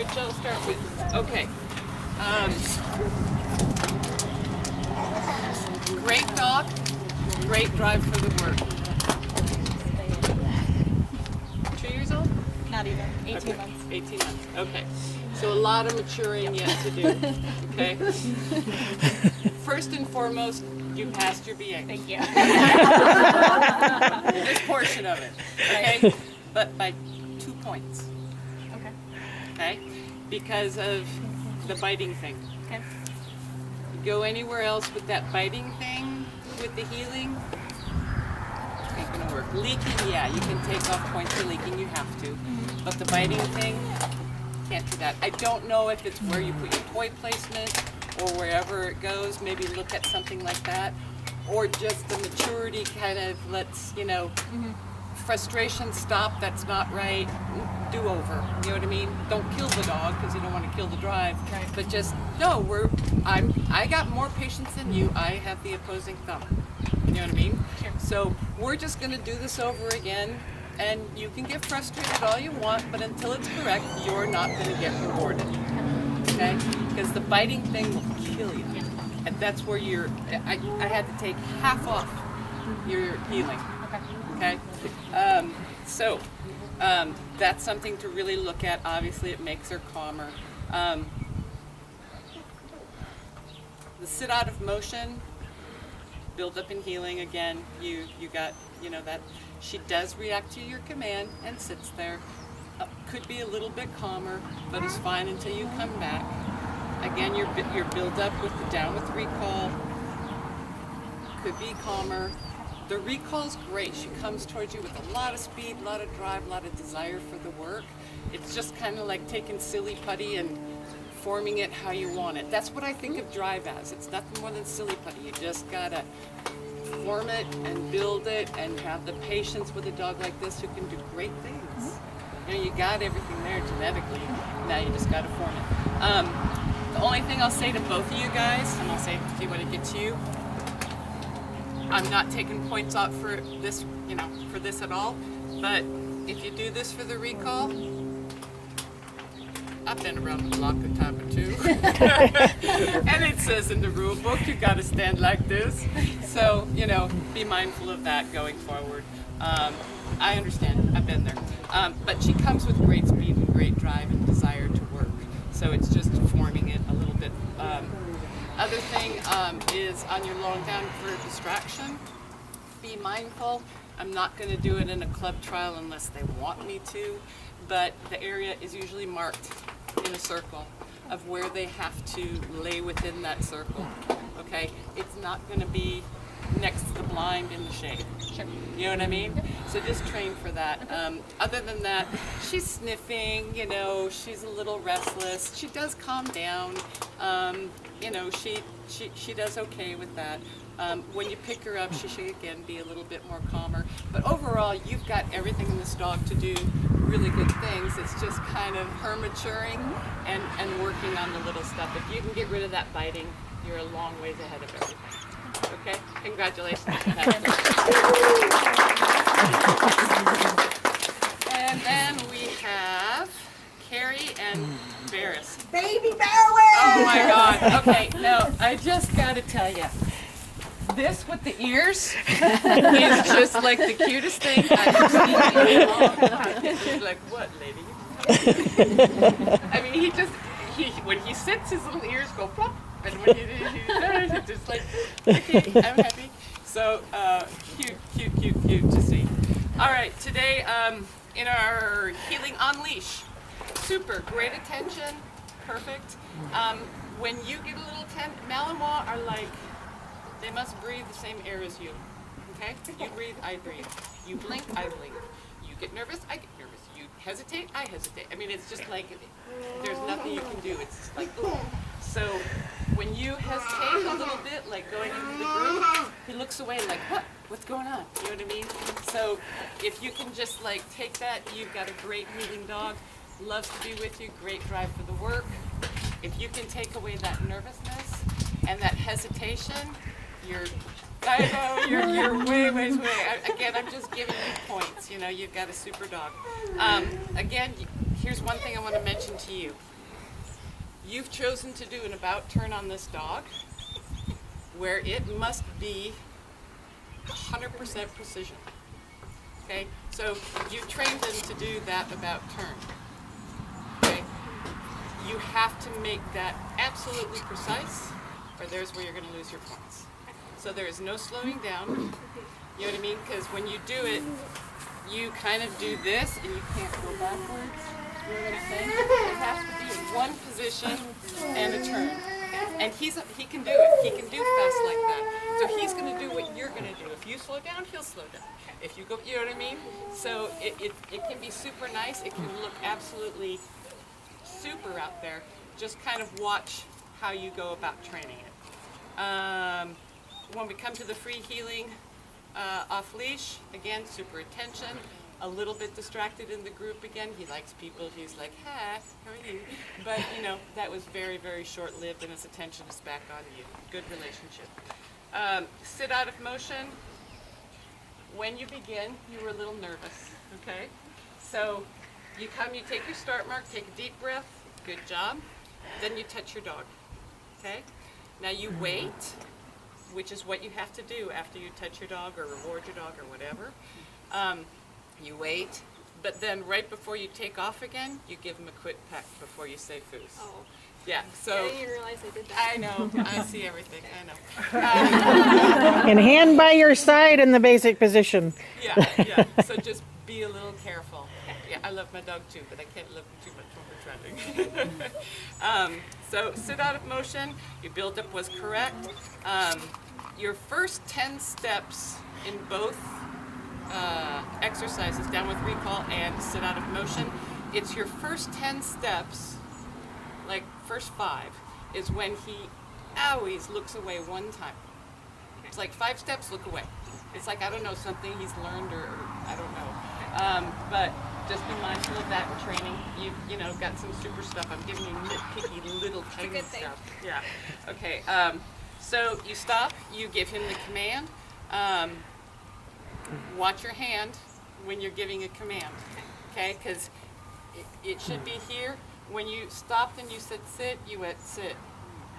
which I'll start with. Okay. Great dog, great drive for the work. 2 years old? Not even. 18 Okay. months. 18 months. Okay. So a lot of maturing yet to do. Okay. First and foremost, you passed your BA. Thank you. This portion of it. Okay. But by 2 points. Okay. Okay. Because of the biting thing. Okay. Go anywhere else with that biting thing, with the healing, ain't gonna work. Leaking, yeah, you can take off points for leaking, you have to. But the biting thing, can't do that. I don't know if it's where you put your toy placement or wherever it goes. Maybe look at something like that. Or just the maturity kind of lets, frustration stop, that's not right, do over, you know what I mean? Don't kill the dog because you don't want to kill the drive, Right. but just, no, I got more patience than you, I have the opposing thumb, you know what I mean? Sure. So we're just going to do this over again, and you can get frustrated all you want, but until it's correct, you're not going to get rewarded, okay? Because the biting thing will kill you, and that's where I had to take half off your healing. Okay. Okay, so that's something to really look at. Obviously, it makes her calmer. The sit out of motion, build up in healing again. You got that she does react to your command and sits there. Could be a little bit calmer, but is fine until you come back. Again, your build up with the down with recall could be calmer. The recall's great. She comes towards you with a lot of speed, a lot of drive, a lot of desire for the work. It's just kind of like taking silly putty and forming it how you want it. That's what I think of drive as. It's nothing more than silly putty. You just gotta form it and build it and have the patience with a dog like this who can do great things. You got everything there genetically. Now you just gotta form it. The only thing I'll say to both of you guys, and I'll say when it gets you, I'm not taking points out for this, for this at all, but if you do this for the recall, I've been around the block a time or two. And it says in the rule book, you gotta stand like this. So, be mindful of that going forward. I understand, I've been there. But she comes with great speed and great drive and desire to work. So it's just forming it a little bit. Other thing is on your long down for distraction, be mindful. I'm not going to do it in a club trial unless they want me to, but the area is usually marked in a circle of where they have to lay within that circle, okay? It's not going to be next to the blind in the shade. Sure. You know what I mean? So just train for that. Other than that, she's sniffing, she's a little restless. She does calm down. She does okay with that. When you pick her up, she should again be a little bit more calmer. But overall, you've got everything in this dog to do really good things. It's just kind of her maturing and working on the little stuff. If you can get rid of that biting, you're a long ways ahead of everything. Okay, congratulations. And then we have Carrie and Barris. Baby Barris! Oh my God. Okay, now I just gotta tell you, this with the ears is just like the cutest thing I've seen in a long time. He's like, what, lady? I mean, when he sits, his little ears go plop. And when he does, it's just like, okay, I'm happy. So, cute to see. All right, today in our Healing on Leash, super great attention, perfect. When you get a little Malinois are like, they must breathe the same air as you. Okay? You breathe, I breathe. You blink, I blink. You get nervous, I get nervous. You hesitate, I hesitate. I mean, it's just like there's nothing you can do. It's just like, ooh. So when you hesitate a little bit, like going into the group, he looks away like, what? What's going on? You know what I mean? So if you can just like take that, you've got a great healing dog, loves to be with you, great drive for the work. If you can take away that nervousness and that hesitation, you're way. Again, I'm just giving you points. You've got a super dog. Again, here's one thing I want to mention to you. You've chosen to do an about turn on this dog where it must be 100% precision. Okay, so you trained them to do that about turn. Okay, you have to make that absolutely precise, or there's where you're going to lose your points. So there is no slowing down. You know what I mean? Because when you do it, you kind of do this, and you can't go backwards. You know what I'm saying? It has to be in one position and a turn. And he can do it. He can do fast like that. So he's going to do what you're going to do. If you slow down, he'll slow down. If you go, you know what I mean? So it can be super nice. It can look absolutely super out there. Just kind of watch how you go about training it. When we come to the free healing off leash, again, super attention. A little bit distracted in the group again. He likes people. He's like, hi, how are you? But, you know, that was very, very short-lived, and his attention is back on you. Good relationship. Sit out of motion. When you begin, you were a little nervous, okay? So you come, you take your start mark, take a deep breath. Good job. Then you touch your dog, okay? Now you wait, which is what you have to do after you touch your dog or reward your dog or whatever. You wait, but then right before you take off again, you give him a quick peck before you say foos. Oh. Yeah, so. I didn't even realize I did that. I know, I see everything, I know. And hand by your side in the basic position. Yeah, so just be a little careful. Yeah, I love my dog too, but I can't love him too much when we're training. So sit out of motion, your buildup was correct. Your first 10 steps in both exercises, down with recall and sit out of motion, it's your first 10 steps, like first 5, is when he always looks away one time. It's like 5 steps, look away. It's like, I don't know, something he's learned or I don't know. But just be mindful of that in training. You know, got some super stuff. I'm giving you nitpicky little tiny good thing. stuff. Yeah. Okay. So you stop, you give him the command. Watch your hand when you're giving a command, okay? Because it should be here. When you stopped and you said sit, you went sit.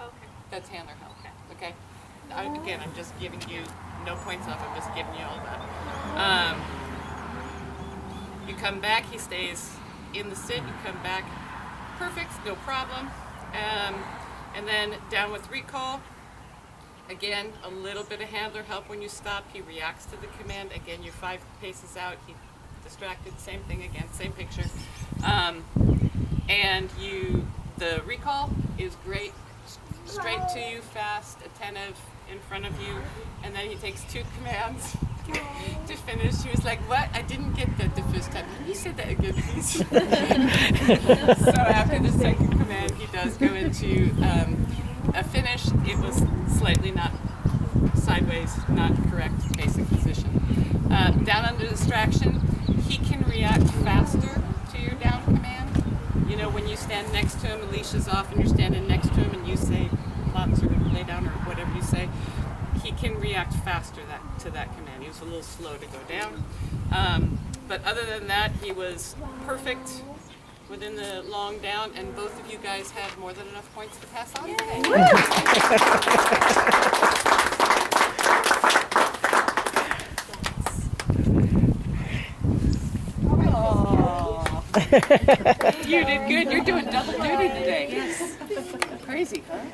Okay. That's handler help, okay? Again, I'm just giving you no points off. I'm just giving you all that. You come back, he stays in the sit. You come back, perfect, no problem. And then down with recall. Again, a little bit of handler help when you stop. He reacts to the command. Again, you're 5 paces out. He distracted. Same thing again. Same picture. And the recall is great. Straight to you, fast, attentive, in front of you. And then he takes 2 commands to finish. He was like, "What? I didn't get that the first time. Can you say that again, please?" So after the second command, he does go into a finish. It was slightly not sideways, not correct basic position. Down under distraction, he can react faster to your down command. You know, when you stand next to him, a leash is off, and you're standing next to him, and you say plots or lay down or whatever you say, he can react faster to that command. He was a little slow to go down. But other than that, he was perfect within the long down, and both of you guys had more than enough points to pass on today. You did good. You're doing double duty today. Yes. Crazy, huh?